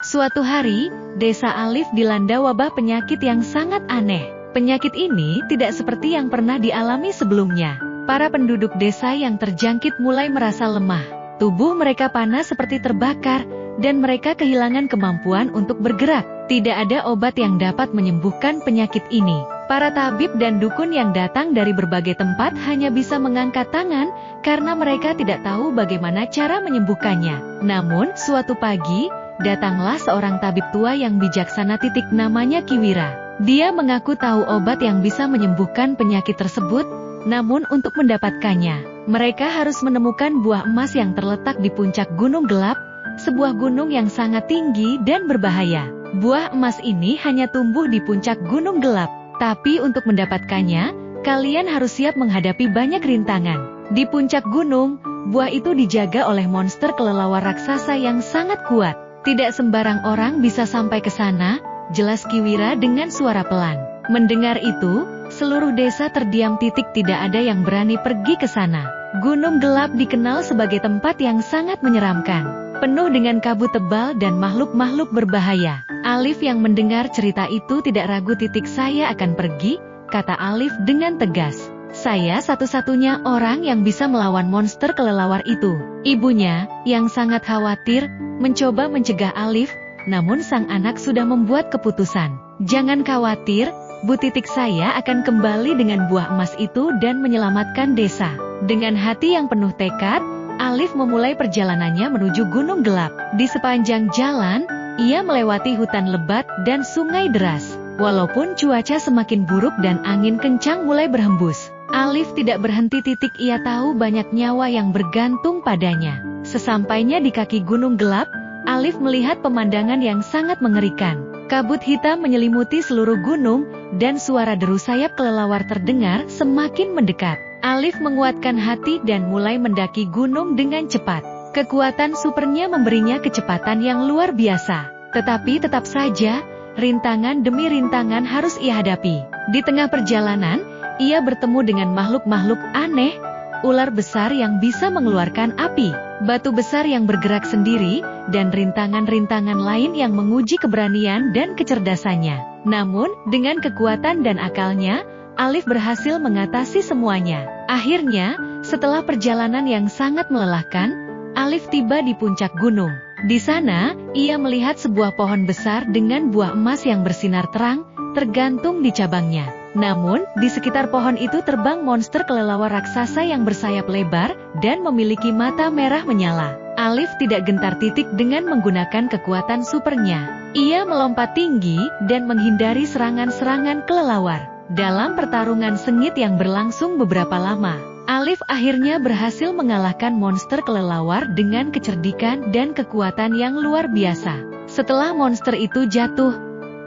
Suatu hari, desa Alif dilanda wabah penyakit yang sangat aneh. Penyakit ini tidak seperti yang pernah dialami sebelumnya. Para penduduk desa yang terjangkit mulai merasa lemah. Tubuh mereka panas seperti terbakar, dan mereka kehilangan kemampuan untuk bergerak. Tidak ada obat yang dapat menyembuhkan penyakit ini. Para tabib dan dukun yang datang dari berbagai tempat hanya bisa mengangkat tangan, karena mereka tidak tahu bagaimana cara menyembuhkannya. Namun, suatu pagi, datanglah seorang tabib tua yang bijaksana namanya Kiwira. Dia mengaku tahu obat yang bisa menyembuhkan penyakit tersebut, namun untuk mendapatkannya, mereka harus menemukan buah emas yang terletak di puncak Gunung Gelap, sebuah gunung yang sangat tinggi dan berbahaya. Buah emas ini hanya tumbuh di puncak Gunung Gelap, tapi untuk mendapatkannya, kalian harus siap menghadapi banyak rintangan. Di puncak gunung, buah itu dijaga oleh monster kelelawar raksasa yang sangat kuat. Tidak sembarang orang bisa sampai ke sana, jelas Kiwira dengan suara pelan. Mendengar itu, seluruh desa terdiam. Tidak ada yang berani pergi ke sana. Gunung Gelap dikenal sebagai tempat yang sangat menyeramkan, penuh dengan kabut tebal dan makhluk-makhluk berbahaya. Alif yang mendengar cerita itu tidak ragu. Saya akan pergi, kata Alif dengan tegas. Saya satu-satunya orang yang bisa melawan monster kelelawar itu. Ibunya, yang sangat khawatir, mencoba mencegah Alif, namun sang anak sudah membuat keputusan. Jangan khawatir, Bu. Saya akan kembali dengan buah emas itu dan menyelamatkan desa. Dengan hati yang penuh tekad, Alif memulai perjalanannya menuju Gunung Gelap. Di sepanjang jalan, ia melewati hutan lebat dan sungai deras. Walaupun cuaca semakin buruk dan angin kencang mulai berhembus, Alif tidak berhenti. Ia tahu banyak nyawa yang bergantung padanya. Sesampainya di kaki Gunung Gelap, Alif melihat pemandangan yang sangat mengerikan. Kabut hitam menyelimuti seluruh gunung, dan suara deru sayap kelelawar terdengar semakin mendekat. Alif menguatkan hati dan mulai mendaki gunung dengan cepat. Kekuatan supernya memberinya kecepatan yang luar biasa. Tetapi tetap saja, rintangan demi rintangan harus ia hadapi. Di tengah perjalanan, ia bertemu dengan makhluk-makhluk aneh, ular besar yang bisa mengeluarkan api, batu besar yang bergerak sendiri, dan rintangan-rintangan lain yang menguji keberanian dan kecerdasannya. Namun, dengan kekuatan dan akalnya, Alif berhasil mengatasi semuanya. Akhirnya, setelah perjalanan yang sangat melelahkan, Alif tiba di puncak gunung. Di sana, ia melihat sebuah pohon besar dengan buah emas yang bersinar terang, tergantung di cabangnya. Namun, di sekitar pohon itu terbang monster kelelawar raksasa yang bersayap lebar, dan memiliki mata merah menyala. Alif tidak gentar. Dengan menggunakan kekuatan supernya, ia melompat tinggi, dan menghindari serangan-serangan kelelawar. Dalam pertarungan sengit yang berlangsung beberapa lama, Alif akhirnya berhasil mengalahkan monster kelelawar dengan kecerdikan dan kekuatan yang luar biasa. Setelah monster itu jatuh,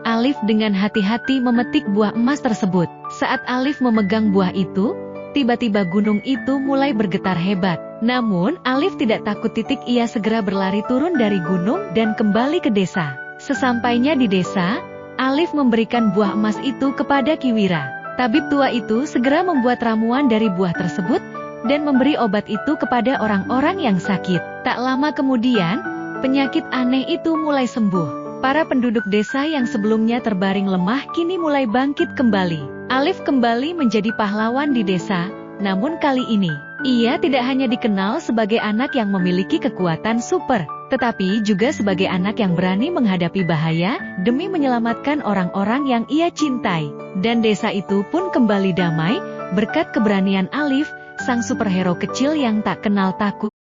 Alif dengan hati-hati memetik buah emas tersebut. Saat Alif memegang buah itu, tiba-tiba gunung itu mulai bergetar hebat. Namun, Alif tidak takut. Ia segera berlari turun dari gunung dan kembali ke desa. Sesampainya di desa, Alif memberikan buah emas itu kepada Kiwira. Tabib tua itu segera membuat ramuan dari buah tersebut, dan memberi obat itu kepada orang-orang yang sakit. Tak lama kemudian, penyakit aneh itu mulai sembuh. Para penduduk desa yang sebelumnya terbaring lemah kini mulai bangkit kembali. Alif kembali menjadi pahlawan di desa, namun kali ini, ia tidak hanya dikenal sebagai anak yang memiliki kekuatan super, tetapi juga sebagai anak yang berani menghadapi bahaya demi menyelamatkan orang-orang yang ia cintai. Dan desa itu pun kembali damai, berkat keberanian Alif, sang superhero kecil yang tak kenal takut.